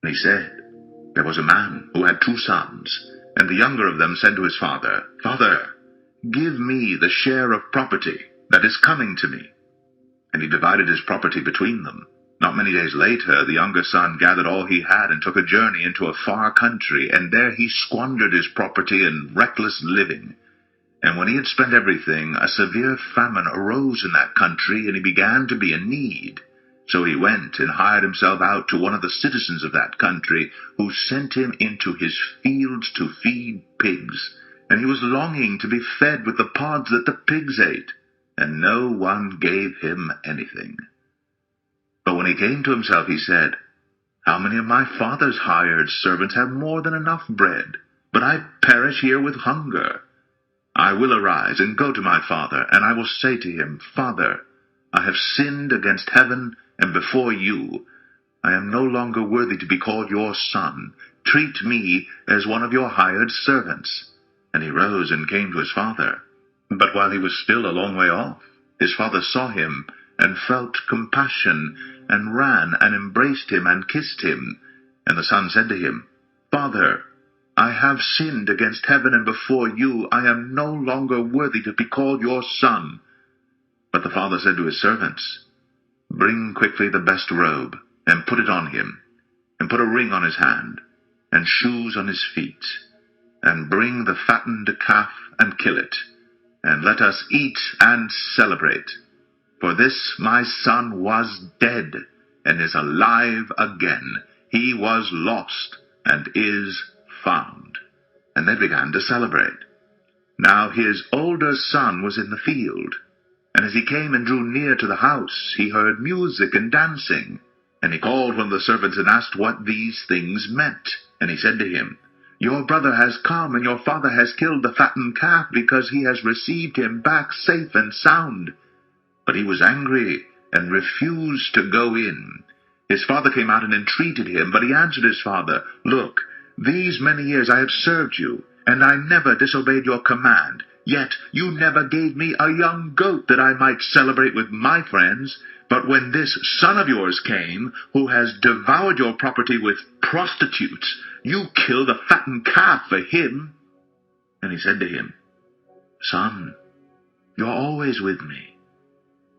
And he said, There was a man who had 2 sons, and the younger of them said to his father, Father, give me the share of property that is coming to me. And he divided his property between them. Not many days later, the younger son gathered all he had and took a journey into a far country, and there he squandered his property in reckless living. And when he had spent everything, a severe famine arose in that country, and he began to be in need. So he went and hired himself out to one of the citizens of that country, who sent him into his fields to feed pigs. And he was longing to be fed with the pods that the pigs ate, and no one gave him anything. But when he came to himself, he said, How many of my father's hired servants have more than enough bread, but I perish here with hunger? I will arise and go to my father, and I will say to him, Father, I have sinned against heaven and before you. I am no longer worthy to be called your son. Treat me as one of your hired servants. And he rose and came to his father. But while he was still a long way off, his father saw him, and felt compassion, and ran and embraced him and kissed him. And the son said to him, Father, I have sinned against heaven and before you. I am no longer worthy to be called your son. But the father said to his servants, Bring quickly the best robe, and put it on him, and put a ring on his hand, and shoes on his feet, and bring the fattened calf, and kill it, and let us eat and celebrate. For this my son was dead, and is alive again. He was lost, and is found. And they began to celebrate. Now his older son was in the field, and as he came and drew near to the house, he heard music and dancing. And he called one of the servants and asked what these things meant. And he said to him, Your brother has come, and your father has killed the fattened calf, because he has received him back safe and sound. But he was angry, and refused to go in. His father came out and entreated him, but he answered his father, Look, these many years I have served you, and I never disobeyed your command. Yet you never gave me a young goat that I might celebrate with my friends. But when this son of yours came, who has devoured your property with prostitutes, you killed a fattened calf for him. And he said to him, Son, you're always with me,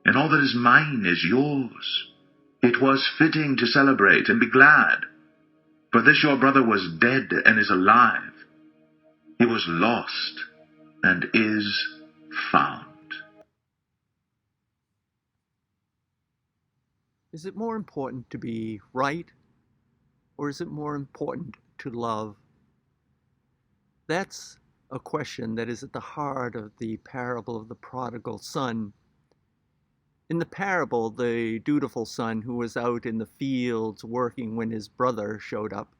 and all that is mine is yours. It was fitting to celebrate and be glad. For this your brother was dead and is alive. He was lost and is found. Is it more important to be right, or is it more important to love? That's a question that is at the heart of the parable of the prodigal son. In the parable, the dutiful son who was out in the fields working when his brother showed up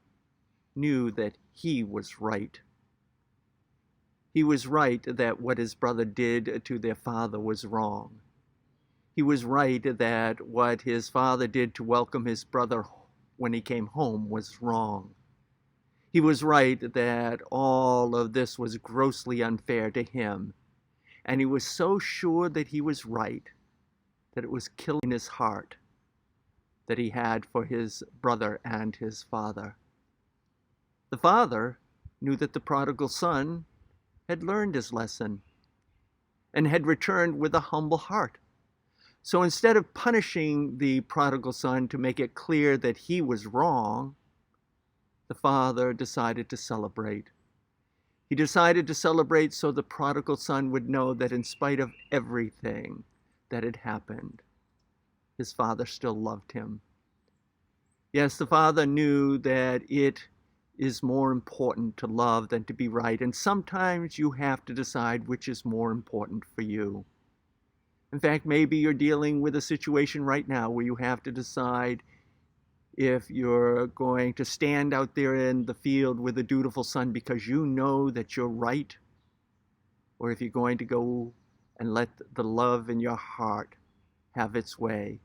knew that he was right. He was right that what his brother did to their father was wrong. He was right that what his father did to welcome his brother when he came home was wrong. He was right that all of this was grossly unfair to him. And he was so sure that he was right that it was killing his heart that he had for his brother and his father. The father knew that the prodigal son had learned his lesson and had returned with a humble heart. So instead of punishing the prodigal son to make it clear that he was wrong, the father decided to celebrate. He decided to celebrate so the prodigal son would know that in spite of everything that had happened, his father still loved him. Yes, the father knew that it is more important to love than to be right, and sometimes you have to decide which is more important for you. In fact, maybe you're dealing with a situation right now where you have to decide if you're going to stand out there in the field with a dutiful son because you know that you're right, or if you're going to go and let the love in your heart have its way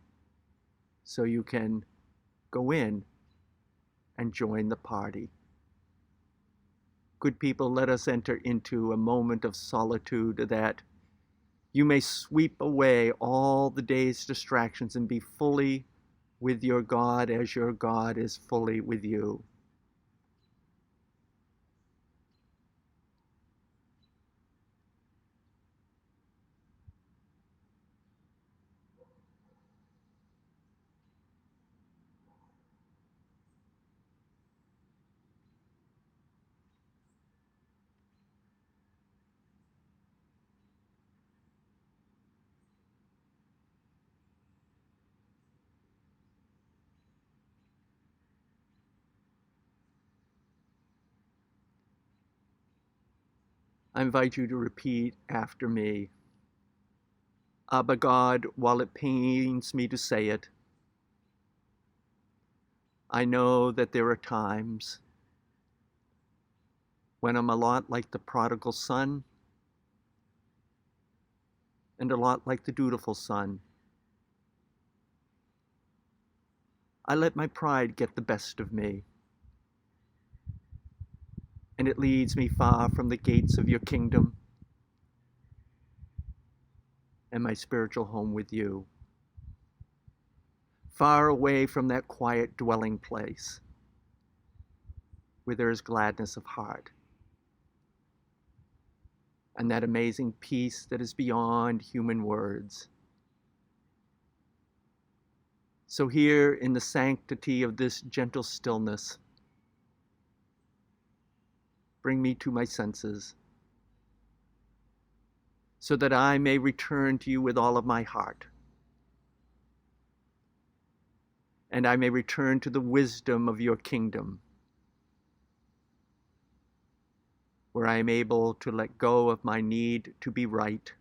so you can go in and join the party. Good people, let us enter into a moment of solitude that you may sweep away all the day's distractions and be fully with your God as your God is fully with you. I invite you to repeat after me. Abba God, while it pains me to say it, I know that there are times when I'm a lot like the prodigal son and a lot like the dutiful son. I let my pride get the best of me, and it leads me far from the gates of your kingdom and my spiritual home with you, far away from that quiet dwelling place where there is gladness of heart and that amazing peace that is beyond human words. So here in the sanctity of this gentle stillness, bring me to my senses so that I may return to you with all of my heart, and I may return to the wisdom of your kingdom, where I am able to let go of my need to be right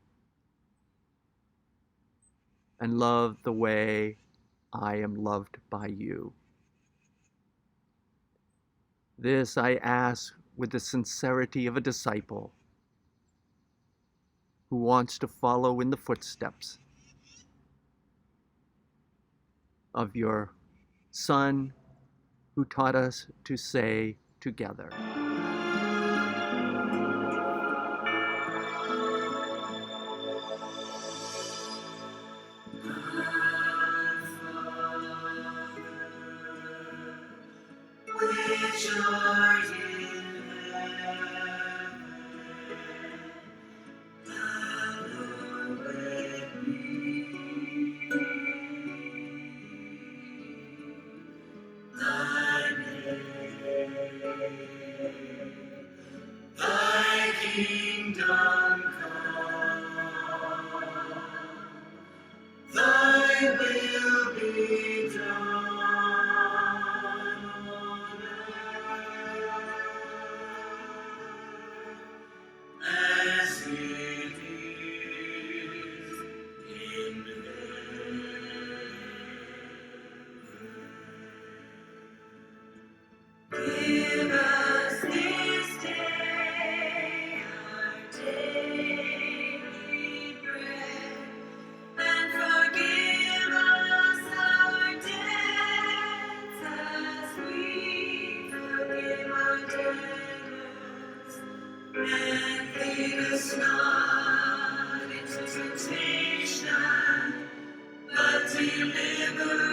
and love the way I am loved by you. This I ask with the sincerity of a disciple who wants to follow in the footsteps of your Son who taught us to say together. Which art in heaven, hallowed be thy name. Thy kingdom come, thy will be done on earth as it is in heaven. Give us this day our daily bread, and forgive us our debts as we forgive our debtors. And lead us not into temptation, but deliver